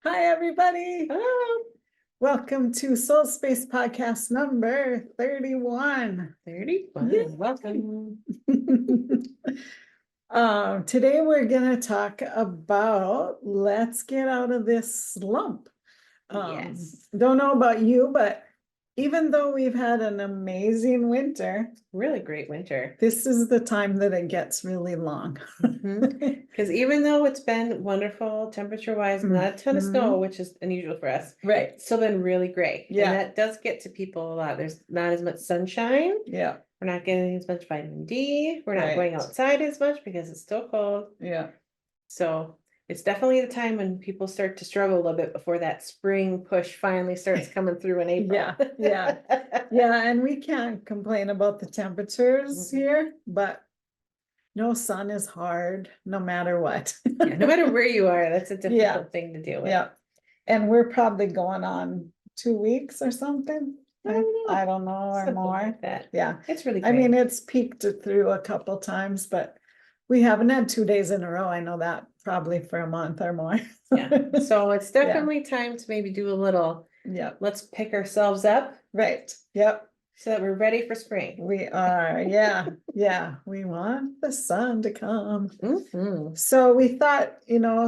Hi, everybody. Hello. Welcome to SoulSpace podcast number 31. 31. Yay. Welcome. Today we're going to talk about let's get out of this slump. Yes. Don't know about you, but even though we've had an amazing winter, Really great winter. this is the time that it gets really long. Because even though it's been wonderful temperature wise, not a ton of snow, which is unusual for us, Right. it's still been really gray. Yeah. And that does get to people a lot. There's not as much sunshine. Yeah. We're not getting as much vitamin D. We're not Right. going outside as much because it's still cold. Yeah. So it's definitely the time when people start to struggle a little bit before that spring push finally starts coming through in April. Yeah, yeah. Yeah, and we can't complain about the temperatures here, but no sun is hard, no matter what. Yeah, no matter where you are, that's a Yeah. difficult thing to deal with. Yeah, and we're probably going on 2 weeks or something. I don't know, or Something more. like that. Yeah, It's really I mean, great. it's peaked it through a couple times, but we haven't had 2 days in a row. I know that probably for a month or more. Yeah, so it's definitely time to maybe do a little, Yeah, let's pick ourselves up right. Yep. so that we're ready for spring. We are, yeah, yeah, we want the sun to come. Mhm. So we thought,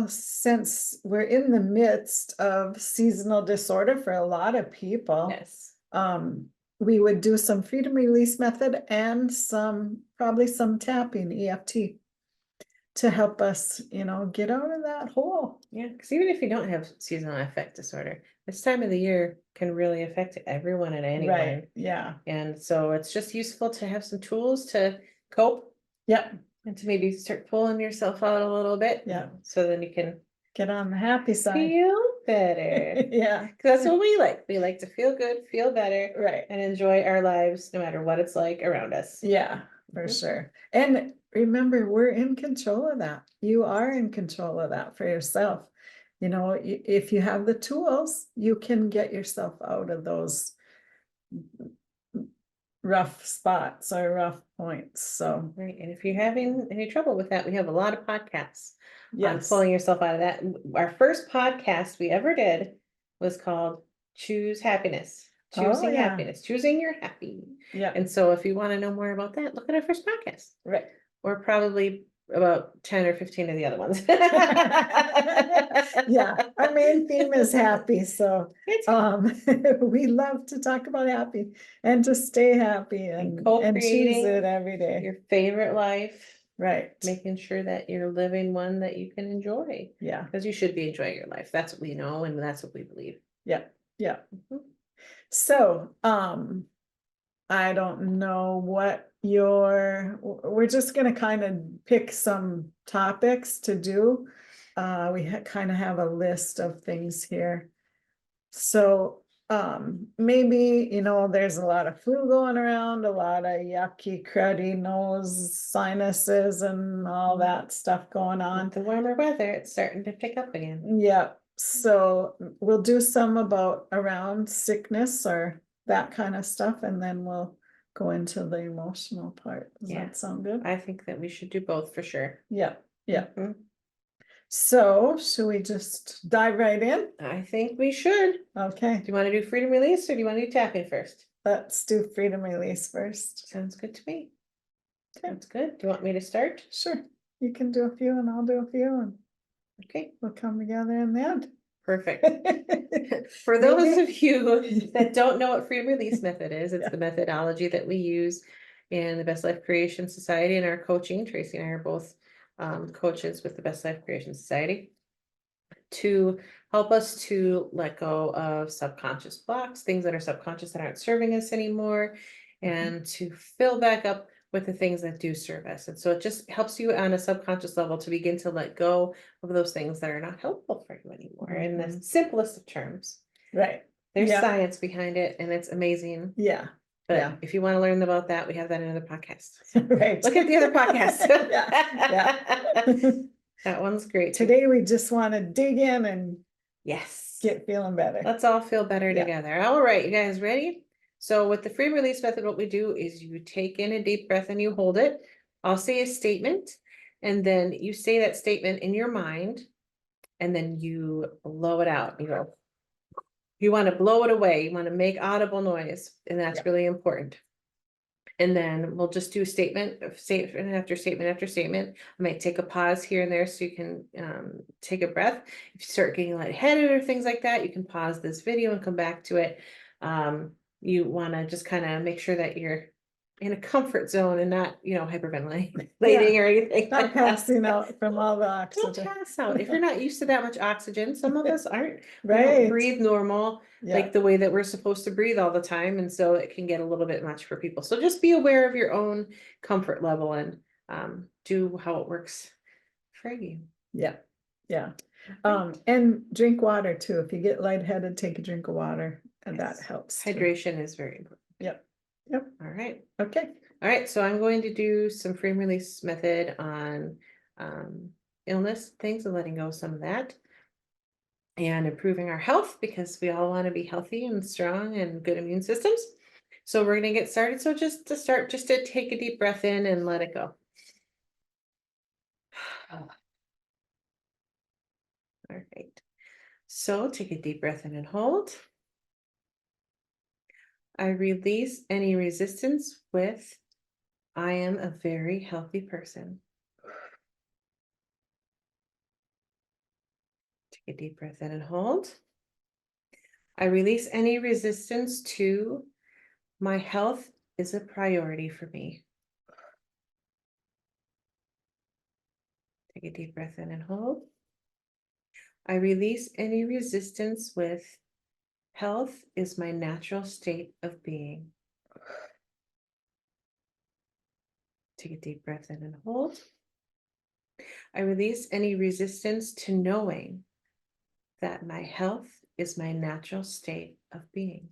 since we're in the midst of seasonal disorder for a lot of people, Yes. we would do some freedom release method and probably some tapping EFT to help us, get out of that hole. Yeah, because even if you don't have seasonal affect disorder, this time of the year can really affect everyone and anyone. Right, yeah, And so it's just useful to have some tools to cope yep, and to maybe start pulling yourself out a little bit. Yeah. So then you can get on the happy side. feel better. Yeah, Because that's what we like. We like to feel good, feel better, right. and enjoy our lives no matter what it's like around us. Yeah, for Mhm. sure. And remember, we're in control of that. You are in control of that for yourself. If you have the tools, you can get yourself out of those rough spots or rough points. So, Right. And if you're having any trouble with that, we have a lot of podcasts on yes. pulling yourself out of that. Our first podcast we ever did was called Choose Happiness. Choosing yeah. happiness, choosing your happy. Yeah. And so if you want to know more about that, look at our first podcast. Right. Or probably about 10 or 15 of the other ones. Yeah, our main theme is happy. So we love to talk about happy and to stay happy and choose co-creating it every day. your favorite life. Right. Making sure that you're living one that you can enjoy. Yeah. Because you should be enjoying your life. That's what we know and that's what we believe. Yeah. Yeah. Mhm. So, I don't know what we're just gonna kind of pick some topics to do. We kind of have a list of things here. So, maybe, there's a lot of flu going around, a lot of yucky, cruddy nose, sinuses and all that stuff going on. With the warmer weather, it's starting to pick up again. Yeah, so we'll do some around sickness or that kind of stuff, and then we'll go into the emotional part. Does Yeah. that sound good? I think that we should do both for sure. Yeah, yeah. Mhm. So should we just dive right in? I think we should. Okay, Do you want to do freedom release or do you want to do tapping first? let's do freedom release first. Sounds good to me. Okay. That's good. Do you want me to start? Sure, you can do a few and I'll do a few and Okay, we'll come together in the end. perfect. For those of you that don't know what freedom release method is, it's the methodology that we use in the Best Life Creation Society and our coaching. Tracy and I are both coaches with the Best Life Creation Society to help us to let go of subconscious blocks, things that are subconscious that aren't serving us anymore, and to fill back up with the things that do serve us. And so it just helps you on a subconscious level to begin to let go of those things that are not helpful for you anymore in the simplest of terms. Right. There's science behind it and it's amazing. Yeah. But if you want to learn about that, we have that in another podcast. Right. Look at the other podcast. Yeah. That one's great. Today we just want to dig in and yes, get feeling better. Let's all feel better together. All right, you guys ready? So with the free release method, what we do is you take in a deep breath and you hold it. I'll say a statement, and then you say that statement in your mind, and then you blow it out. You go, you want to blow it away. You want to make audible noise, and that's Yep. really important. And then we'll just do statement after statement after statement. I might take a pause here and there so you can take a breath. If you start getting lightheaded or things like that, you can pause this video and come back to it. You want to just kind of make sure that you're in a comfort zone and not, hyperventilating or anything. Not like that. passing out from all the Don't oxygen. pass out. If you're not used to that much oxygen, some of us aren't. We Right. don't breathe normal, Yeah. like the way that we're supposed to breathe all the time. And so it can get a little bit much for people. So just be aware of your own comfort level and do how it works for you. Yeah. Yeah. And drink water too. If you get lightheaded, take a drink of water, and that Yes. helps too. Hydration is very important. Yep. Yep. All right. Okay. All right. So I'm going to do some free and release method on illness things and letting go of some of that. And improving our health, because we all want to be healthy and strong and good immune systems. So we're going to get started. So just to take a deep breath in and let it go. All right. So take a deep breath in and hold. I release any resistance with, I am a very healthy person. Take a deep breath in and hold. I release any resistance to, my health is a priority for me. Take a deep breath in and hold. I release any resistance with, health is my natural state of being. Take a deep breath in and hold. I release any resistance to knowing that my health is my natural state of being.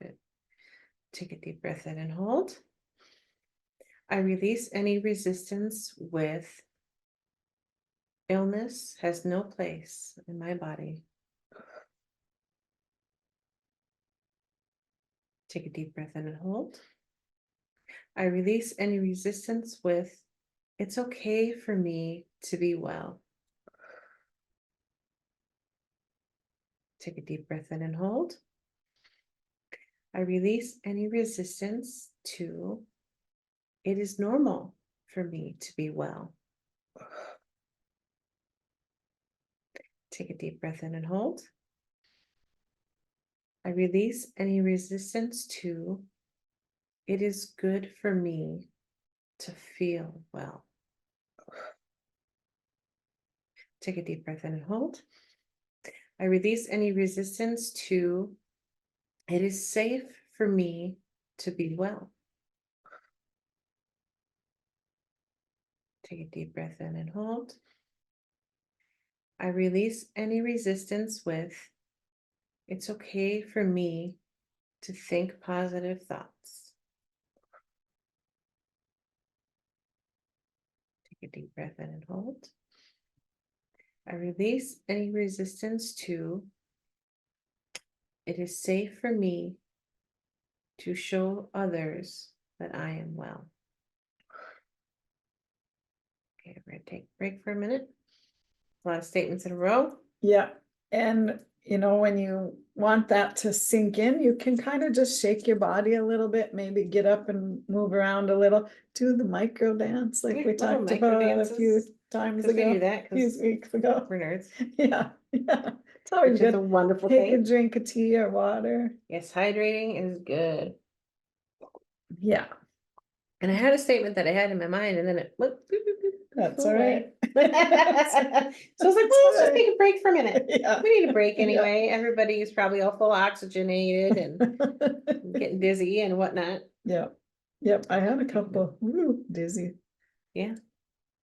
Good. Take a deep breath in and hold. I release any resistance with, illness has no place in my body. Take a deep breath in and hold. I release any resistance with, it's okay for me to be well. Take a deep breath in and hold. I release any resistance to, it is normal for me to be well. Take a deep breath in and hold. I release any resistance to, it is good for me to feel well. Take a deep breath in and hold. I release any resistance to, it is safe for me to be well. Take a deep breath in and hold. I release any resistance with, it's okay for me to think positive thoughts. Take a deep breath in and hold. I release any resistance to, it is safe for me to show others that I am well. Okay, we're going to take a break for a minute. A lot of statements in a row. Yeah. And when you want that to sink in, you can kind of just shake your body a little bit, maybe get up and move around a little, do the micro dance like Yeah, we little talked micro about a few dances. times 'Cause we ago, do that a few 'cause weeks ago. we're nerds. Yeah, yeah. It's always Which is a good. wonderful Take a thing. drink of tea or water. Yes, hydrating is good. Yeah, And I had a statement that I had in my mind, and then it went. that's flew all away. right. So I was like, well, let's just take a break for a minute. Yeah. We need a break Yeah. anyway. Everybody's probably all full oxygenated and getting dizzy and whatnot. Yeah, yep, I had a couple, dizzy. Yeah,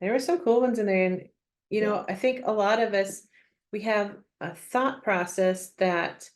there were some cool ones in there. And, Yeah. I think a lot of us, we have a thought process that,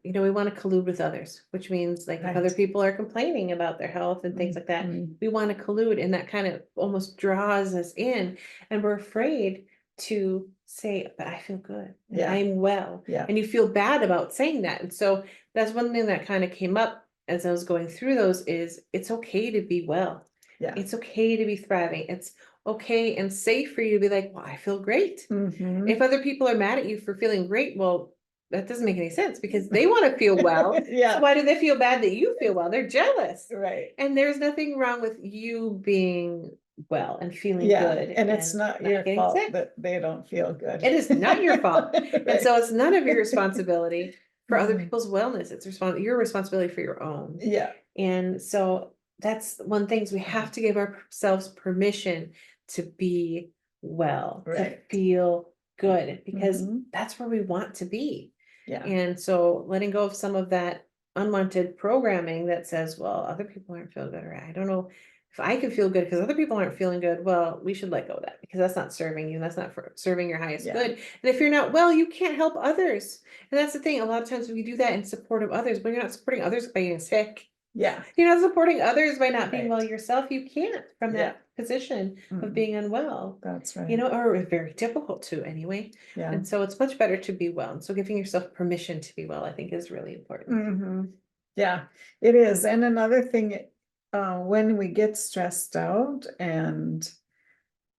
we want to collude with others, which means like if other Right. people are complaining about their health and things like that, we want to collude, and that kind of almost draws us in, and we're afraid to say, but I feel good and Yeah. I'm well. Yeah. And you feel bad about saying that. And so that's one thing that kind of came up as I was going through those is it's okay to be well. Yeah. It's okay to be thriving. It's okay and safe for you to be like, well, I feel great. Mhm. If other people are mad at you for feeling great, well, that doesn't make any sense because they want to feel well. So Yeah, why do they feel bad that you feel well? They're jealous. right. And there's nothing wrong with you being well and feeling Yeah, good and it's not your getting fault sick. that they don't feel good. It is not your fault. And Right. so it's none of your responsibility for other Mhm. people's wellness. It's your responsibility for your own. Yeah, And so that's one thing is we have to give ourselves permission to be well, to right. feel good, because Mhm. that's where we want to be. Yeah, And so letting go of some of that unwanted programming that says, well, other people aren't feeling good, or I don't know if I can feel good because other people aren't feeling good. Well, we should let go of that because that's not serving you. And that's not for serving your highest Yeah. good. And if you're not well, you can't help others. And that's the thing. A lot of times we do that in support of others, but you're not supporting others by getting sick. yeah, You're not supporting others by not being well Right. yourself. You can't from Yeah. that position of Mm, being unwell, that's you right. know, or very difficult to anyway. Yeah. And so it's much better to be well. And so giving yourself permission to be well, I think is really important. Mhm. Yeah, it is. And another thing, when we get stressed out and,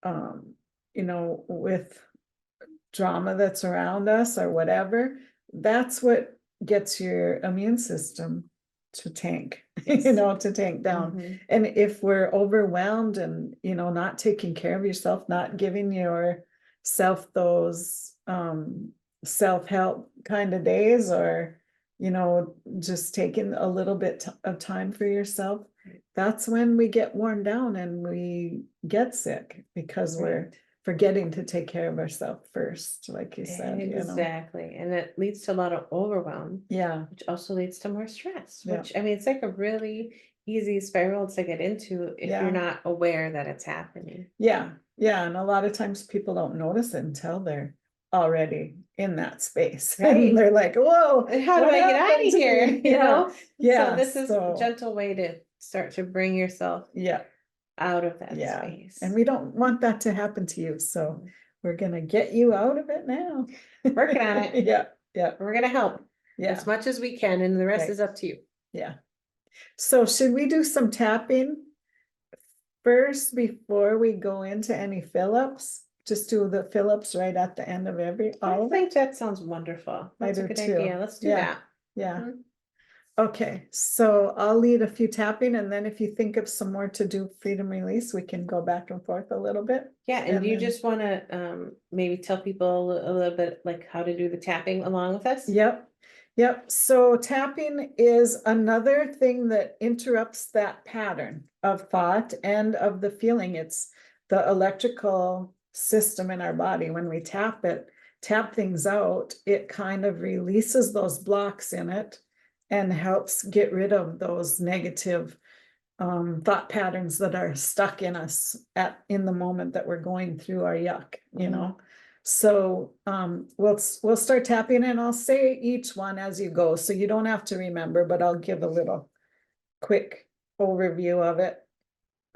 um, with drama that's around us or whatever, that's what gets your immune system to tank, Yes. to tank down. Mhm. And if we're overwhelmed and, not taking care of yourself, not giving yourself those self-help kind of days, or, just taking a little bit of time for yourself, that's when we get worn down and we get sick because we're Right. forgetting to take care of ourselves first, like you said, Exactly. And that leads to a lot of overwhelm, Yeah, which also leads to more stress, Yeah. which I mean, it's like a really easy spiral to get into if Yeah. you're not aware that it's happening. yeah, and a lot of times people don't notice it until they're already in that space. Right. And they're like, whoa, And how do what I get out happened of to here? me? You know? Yeah, So this is a so, gentle way to start to bring yourself yeah, out of that yeah. space. And we don't want that to happen to you, so we're gonna get you out of it now. Working on it. Yeah, We're gonna help yeah, as much as we can, and the rest Right. is up to you. yeah. So should we do some tapping first before we go into any fill-ups? Just do the fill-ups right at the end of all I of it? think that sounds wonderful. I That's a do good too. idea. Let's do Yeah. that. Yeah. Mhm. Okay, so I'll lead a few tapping, and then if you think of some more to do freedom release, we can go back and forth a little bit. Yeah, and And do you then- just wanna maybe tell people a little bit like how to do the tapping along with us? Yep. So tapping is another thing that interrupts that pattern of thought and of the feeling. It's the electrical system in our body. When we tap things out, it kind of releases those blocks in it and helps get rid of those negative thought patterns that are stuck in us in the moment that we're going through our yuck, So we'll start tapping, and I'll say each one as you go, so you don't have to remember, but I'll give a little quick overview of it.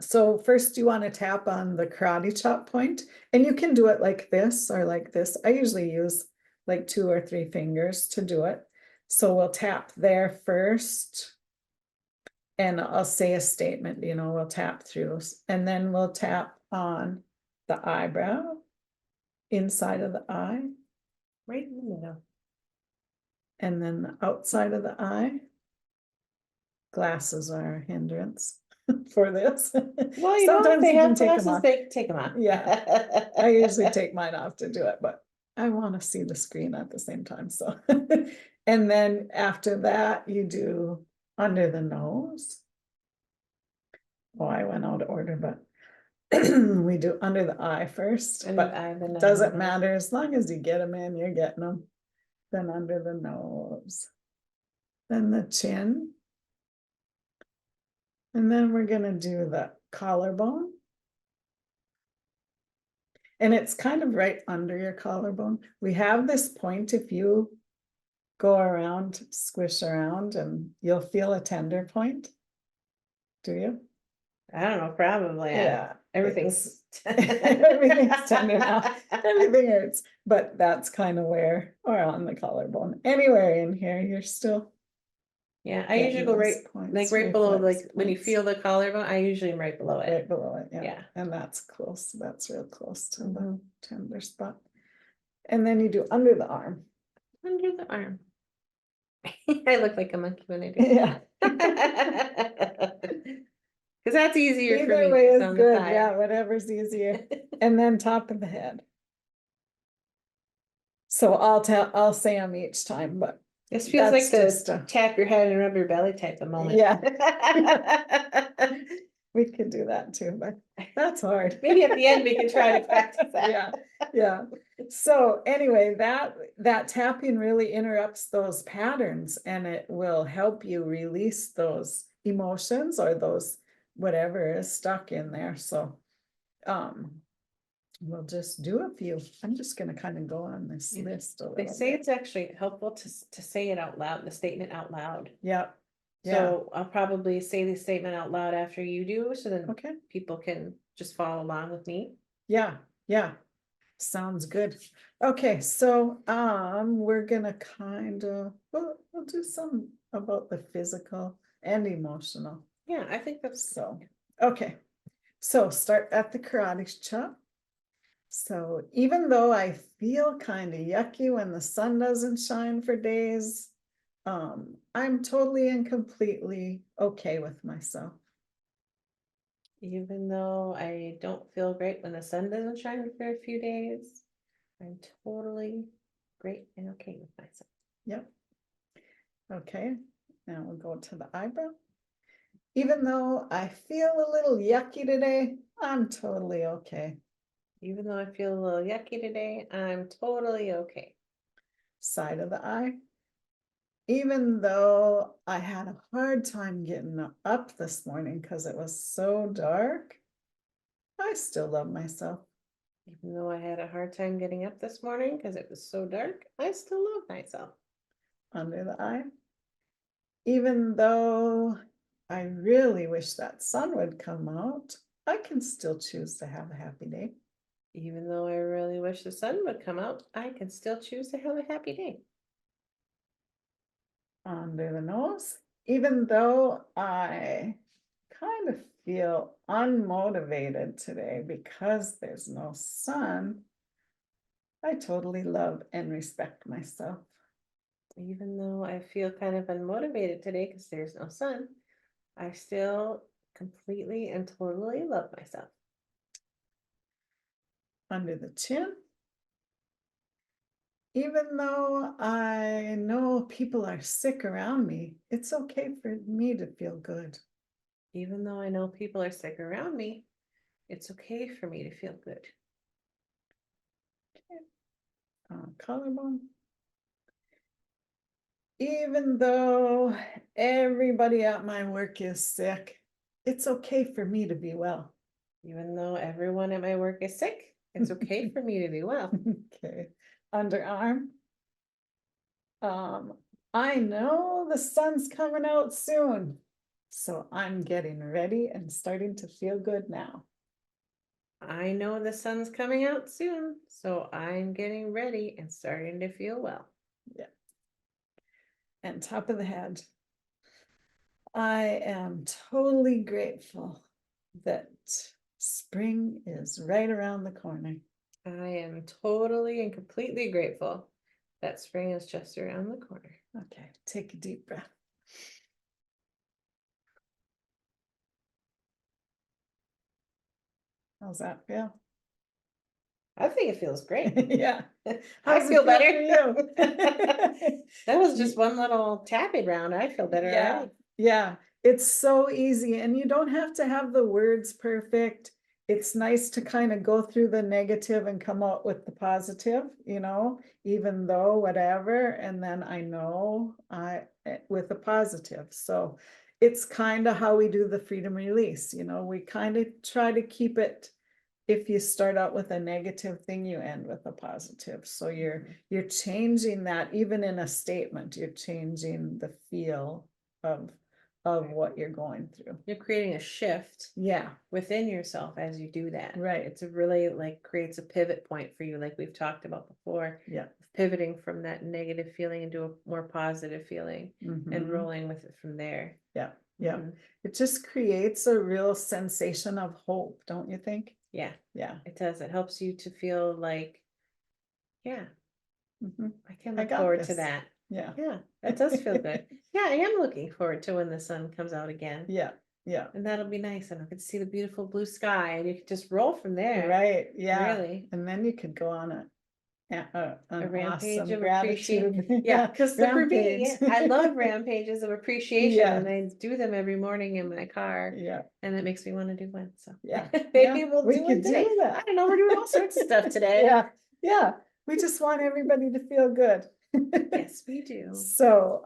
So first you want to tap on the karate chop point, and you can do it like this or like this. I usually use like 2 or 3 fingers to do it. So we'll tap there first. And I'll say a statement, we'll tap through, and then we'll tap on the eyebrow, inside of the eye, Right in the middle. and then the outside of the eye. Glasses are a hindrance for this. Well, Sometimes if they you can have take 'em glasses, off. they can take them off. Yeah. I usually take mine off to do it, but I want to see the screen at the same time, so. And then after that, you do under the nose. Oh, I went out of order, but we do under the eye first, Under but the eye, then it under doesn't the- matter, as long as you get them in, you're getting them. Then under the nose. Then the chin. And then we're gonna do the collarbone. And it's kind of right under your collarbone. We have this point, if you go around, squish around, and you'll feel a tender point. Do you? I don't know, probably. Yeah. Everything's Everything's tender now. Everything hurts, but that's kind of where, or on the collarbone, anywhere in here, you're still Yeah, I Get usually you go those right, points, like right below, reflex like when you points. feel the collarbone, I usually am right below Right it. below it, yeah. Yeah. And that's close, that's real close to the Mhm. tender spot. And then you do under the arm. Under the arm. I look like a monkey when I do. Yeah. Cause that's easier for Either me, way it's is on the good, thigh. yeah, whatever's easier. And then top of the head. So I'll say them each time, but This feels like that's just the tap your head and rub your belly type of moment. yeah. We could do that too, but that's hard. Maybe at the end we can try to practice that. Yeah, yeah. So anyway, that tapping really interrupts those patterns and it will help you release those emotions or those whatever is stuck in there. So we'll just do a few. I'm just gonna kind of go on this Yeah. list a They little say bit. it's actually helpful to say it out loud, the statement out loud. Yeah, yeah, So I'll probably say the statement out loud after you do, so then okay, people can just follow along with me. yeah, yeah. Sounds good. Okay, so we're gonna we'll do some about the physical and emotional. Yeah, I think that's So, okay. So start at the karate chop. So even though I feel kind of yucky when the sun doesn't shine for days, I'm totally and completely okay with myself. even though I don't feel great when the sun doesn't shine for a few days, I'm totally great and okay with myself. Yep. Okay, now we'll go to the eyebrow. Even though I feel a little yucky today, I'm totally okay. Even though I feel a little yucky today, I'm totally okay. Side of the eye. Even though I had a hard time getting up this morning because it was so dark, I still love myself. Even though I had a hard time getting up this morning because it was so dark, I still love myself. Under the eye. Even though I really wish that sun would come out, I can still choose to have a happy day. Even though I really wish the sun would come out, I can still choose to have a happy day. Under the nose. Even though I kind of feel unmotivated today because there's no sun, I totally love and respect myself. Even though I feel kind of unmotivated today because there's no sun, I still completely and totally love myself. Under the chin. Even though I know people are sick around me, it's okay for me to feel good. Even though I know people are sick around me, it's okay for me to feel good. Collarbone. Even though everybody at my work is sick, it's okay for me to be well. Even though everyone at my work is sick, it's okay for me to be well. Okay, underarm. I know the sun's coming out soon, so I'm getting ready and starting to feel good now. I know the sun's coming out soon, so I'm getting ready and starting to feel well. Yeah. And top of the head. I am totally grateful that spring is right around the corner. I am totally and completely grateful that spring is just around the corner. Okay, take a deep breath. How's that feel? I think it feels great. Yeah. I How's it feel better. for you? That was just one little tapping round. I feel better Yeah, already. yeah. It's so easy and you don't have to have the words perfect. It's nice to kind of go through the negative and come out with the positive, even though whatever, and then I know with the positive. So it's kind of how we do the freedom release, we kind of try to keep it. If you start out with a negative thing, you end with a positive. So you're changing that even in a statement, you're changing the feel of of what you're going through. You're creating a shift Yeah, within yourself as you do that. right. It's a really like creates a pivot point for you, like we've talked about before, Yeah. pivoting from that negative feeling into a more positive feeling and Mhm. rolling with it from there. Yeah, yeah. Mhm. It just creates a real sensation of hope, don't you think? Yeah, Yeah. it does. It helps you to feel like, yeah, Mhm. I can I look got forward to this. that. Yeah. Yeah, that does feel good. Yeah, I am looking forward to when the sun comes out again. Yeah, yeah. And that'll be nice. And I can see the beautiful blue sky and you can just roll from there. Right, yeah. Really. And then you could go on A an rampage awesome of appreciation. gratitude. Yeah, because for me, Rampage. I love rampages of appreciation Yeah. and I do them every morning in my car. Yeah, And it makes me want to do one. So yeah. maybe Yeah, we'll we do could one today. do that. I don't know. We're doing all sorts of stuff today. Yeah, yeah. We just want everybody to feel good. Yes, we do. So,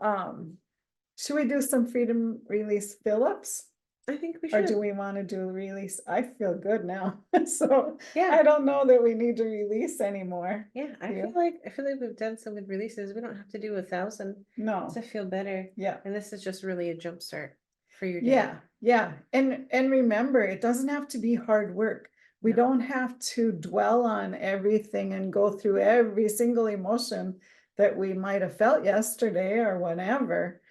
should we do some freedom release fill-ups? I think we Or should. do we want to do a release? I feel good now. So Yeah. I don't know that we need to release anymore. Yeah, I Yeah. feel like we've done some good releases. We don't have to do 1,000 No, to feel better. yeah, And this is just really a jump start for your day. yeah, yeah. And remember, it doesn't have to be hard work. We No. don't have to dwell on everything and go through every single emotion that we might have felt yesterday or whenever.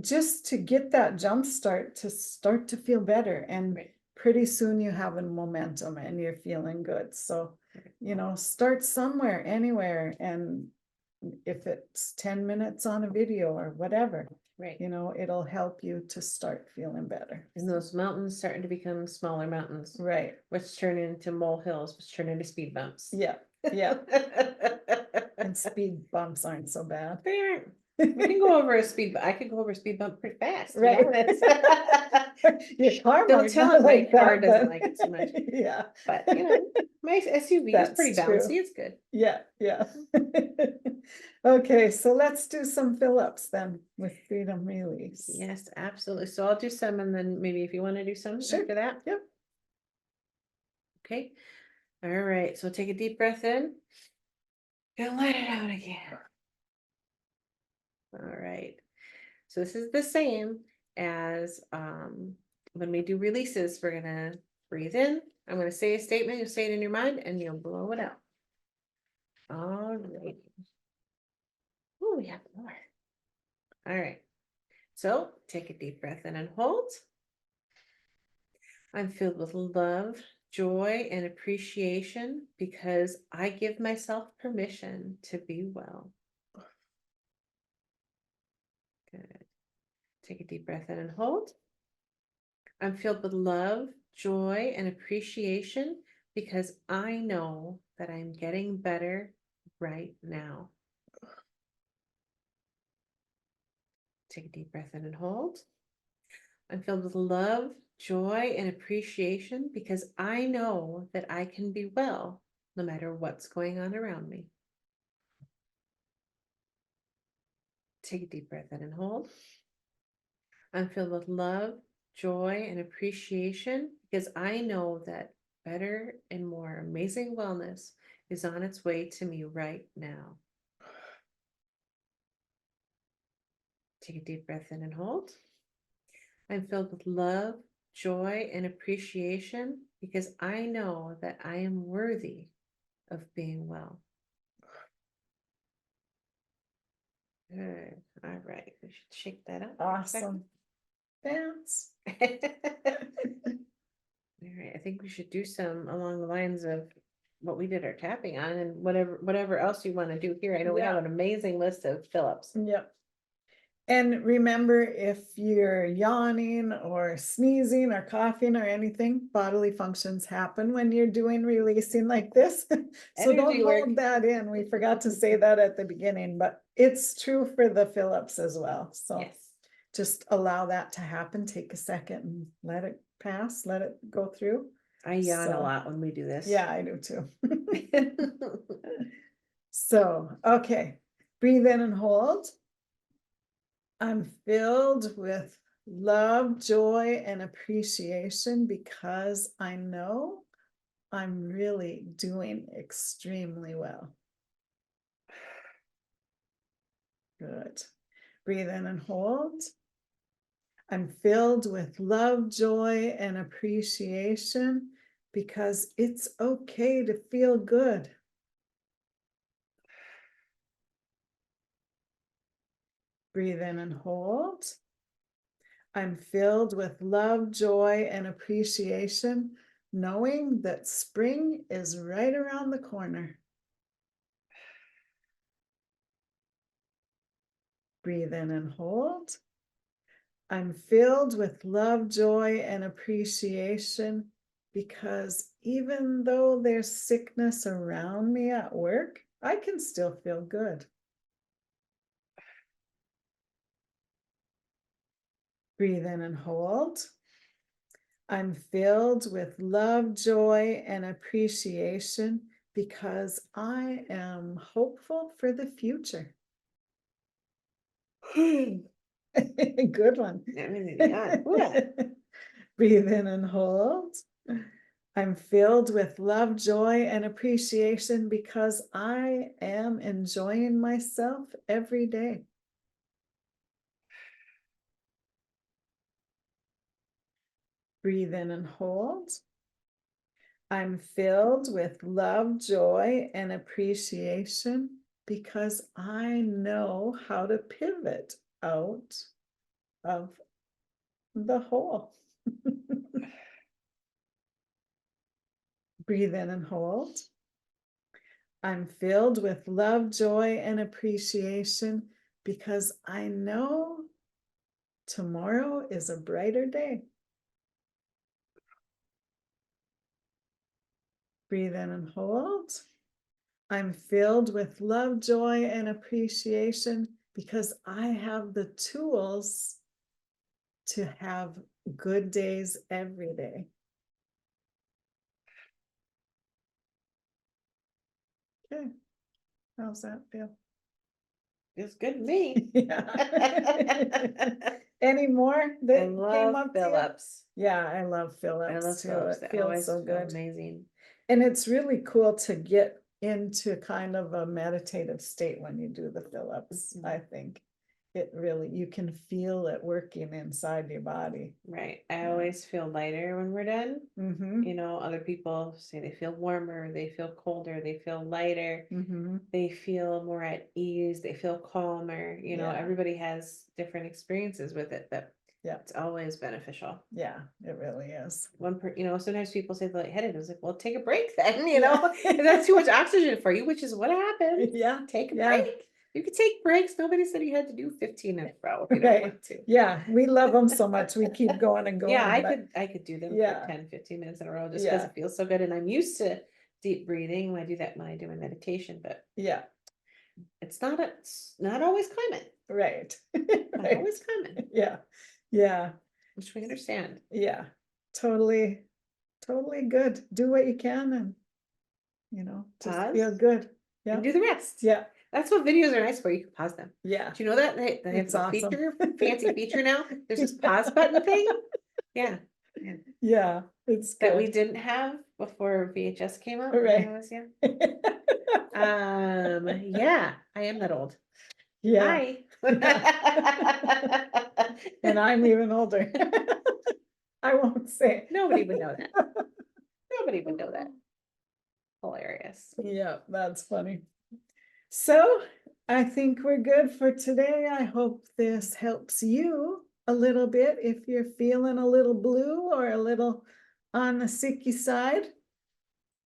Just to get that jump start to start to feel better. And Right. pretty soon you have a momentum and you're feeling good. So, Right. you know, start somewhere, anywhere. And if it's 10 minutes on a video or whatever, Right. you know, it'll help you to start feeling better. And those mountains starting to become smaller mountains, Right. which turn into molehills, which turn into speed bumps. Yeah. Yeah. And speed bumps aren't so bad. They aren't. We can go over a speed, I could go over a speed bump pretty fast, to be Right. honest. Your car Don't might tell not him my like car that, doesn't but- like it so much. Yeah. But you know, my SUV is pretty That's true. bouncy, it's good. Yeah, yeah. Okay, so let's do some fill-ups then with freedom release. Yes, absolutely. So I'll do some and then maybe if you want to do some Sure. after that. Yep. Okay. All right. So take a deep breath in and let it out again. All right. So this is the same as when we do releases, we're gonna breathe in. I'm gonna say a statement, you'll say it in your mind and you'll blow it out. All right. Oh, we have more. All right. So take a deep breath in and hold. I'm filled with love, joy, and appreciation because I give myself permission to be well. Good. Take a deep breath in and hold. I'm filled with love, joy, and appreciation because I know that I'm getting better right now. Take a deep breath in and hold. I'm filled with love, joy, and appreciation because I know that I can be well no matter what's going on around me. Take a deep breath in and hold. I'm filled with love, joy, and appreciation because I know that better and more amazing wellness is on its way to me right now. Take a deep breath in and hold. I'm filled with love, joy, and appreciation because I know that I am worthy of being well. Good. All right. We should shake that up. for a second. Awesome. Dance. All right. I think we should do some along the lines of what we did our tapping on and whatever else you want to do here. I know we have Yeah. an amazing list of fill-ups. Yep. And remember, if you're yawning or sneezing or coughing or anything, bodily functions happen when you're doing releasing like this. So don't Energy work. hold that in. We forgot to say that at the beginning, but it's true for the fill-ups as well. So Yes. just allow that to happen. Take a second and let it pass, let it go through. I yawn a So, lot when we do this. Yeah, I do too. So, okay, breathe in and hold. I'm filled with love, joy, and appreciation because I know I'm really doing extremely well. Good. Breathe in and hold. I'm filled with love, joy, and appreciation because it's okay to feel good. Breathe in and hold. I'm filled with love, joy, and appreciation, knowing that spring is right around the corner. Breathe in and hold. I'm filled with love, joy, and appreciation because even though there's sickness around me at work, I can still feel good. Breathe in and hold. I'm filled with love, joy, and appreciation because I am hopeful for the future. Good one. Breathe in and hold. I'm filled with love, joy, and appreciation because I am enjoying myself every day. Breathe in and hold. I'm filled with love, joy, and appreciation because I know how to pivot out of the hole. Breathe in and hold. I'm filled with love, joy, and appreciation because I know tomorrow is a brighter day. Breathe in and hold. I'm filled with love, joy, and appreciation because I have the tools to have good days every day. Okay, how's that feel? It's good to me. Yeah. Any more I that came love up to you? Phillips. Yeah, I love Phillips I love too. Phillips. It They feels always so feel good. amazing. And it's really cool to get into kind of a meditative state when you do the Phillips, I think. It really, you can feel it working inside your body. Right. I Yeah. always feel lighter when we're done. Mm-hmm. You know, other people say they feel warmer, they feel colder, they feel lighter, Mm-hmm. they feel more at ease, they feel calmer. You know, Yeah. everybody has different experiences with it, but Yeah. it's always beneficial. Yeah, it really is. You know, sometimes people say they're lightheaded. I was like, well, take a break then, you Yeah. know, if that's too much oxygen for you, which is what happens. Yeah. Take a Yeah. break. You could take breaks. Nobody said you had to do 15 in a row if you don't Right. want to. Yeah, we love them so much. We keep going and going. Yeah, but I could do them yeah. for 10, 15 minutes in a row just because Yeah. it feels so good. And I'm used to deep breathing when I do that when I do a meditation, but Yeah, it's not always common. right. Not Right. always common, Yeah, yeah, which we understand. yeah. Totally, totally good. Do what you can and, just Pause feel good. Yeah, and do the rest. yeah, That's what videos are nice for. You can pause them. yeah. Do you know that they have It's a awesome. fancy feature now? There's this pause button thing. Yeah. Yeah, it's That we good. didn't have before VHS came out when Right. I was young. Yeah, I am that old. Yeah. Hi. And I'm even older. I won't say. Nobody would know that. Nobody would know that. Hilarious. Yeah, that's funny. So I think we're good for today. I hope this helps you a little bit if you're feeling a little blue or a little on the sicky side.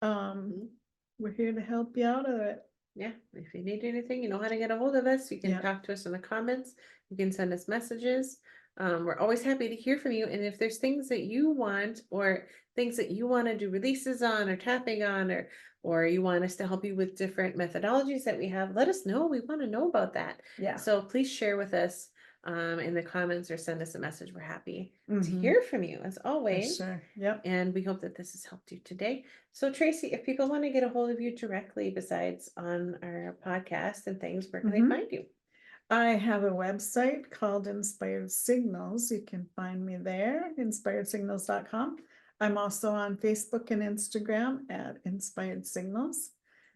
We're here to help you out of it. Yeah, if you need anything, you know how to get a hold of us. You can Yeah. talk to us in the comments. You can send us messages. We're always happy to hear from you. And if there's things that you want or things that you want to do releases on or tapping on or you want us to help you with different methodologies that we have, let us know. We want to know about that. Yeah. So please share with us in the comments or send us a message. We're happy to Mhm. hear from you as For always. sure. Yep. And we hope that this has helped you today. So Tracy, if people want to get a hold of you directly besides on our podcast and things, where can they find you? I have a website called Inspired Signals. You can find me there, inspiredsignals.com. I'm also on Facebook and Instagram at Inspired Signals.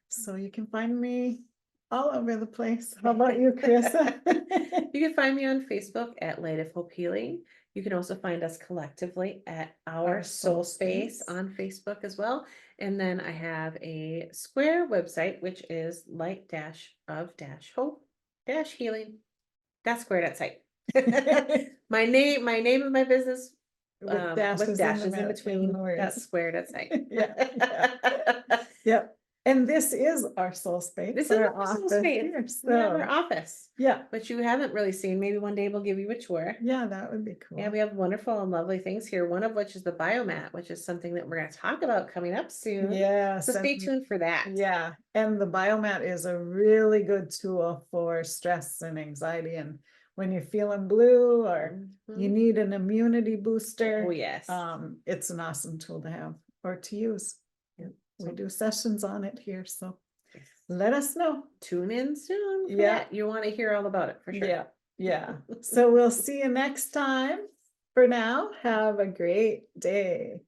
So you can find me all over the place. How about you, Carissa? You can find me on Facebook at Light of Hope Healing. You can also find us collectively at Our Our Soul Space SoulSpace. on Facebook as well. And then I have a Square website, which is light-of-hope-healing-square.site. My name of my business With with dashes in in between, the words. that's square.site. Yeah. Yep. And this is our soul space. This is our our Soul office Space. here, We have our so, office, yeah, but you haven't really seen. Maybe one day we'll give you a tour. yeah, that would be cool. Yeah, we have wonderful and lovely things here, one of which is the biomat, which is something that we're going to talk about coming up soon. Yes, So stay and- tuned for that. Yeah, and the biomat is a really good tool for stress and anxiety, and when you're feeling blue or you Mhm. need an immunity booster. Oh, yes. It's an awesome tool to have or to use. Yep. We So- do sessions on it here, so Yes. let us know. Tune in soon for Yeah. that. You want to hear all about it for sure. Yeah, yeah. So we'll see you next time. For now, have a great day.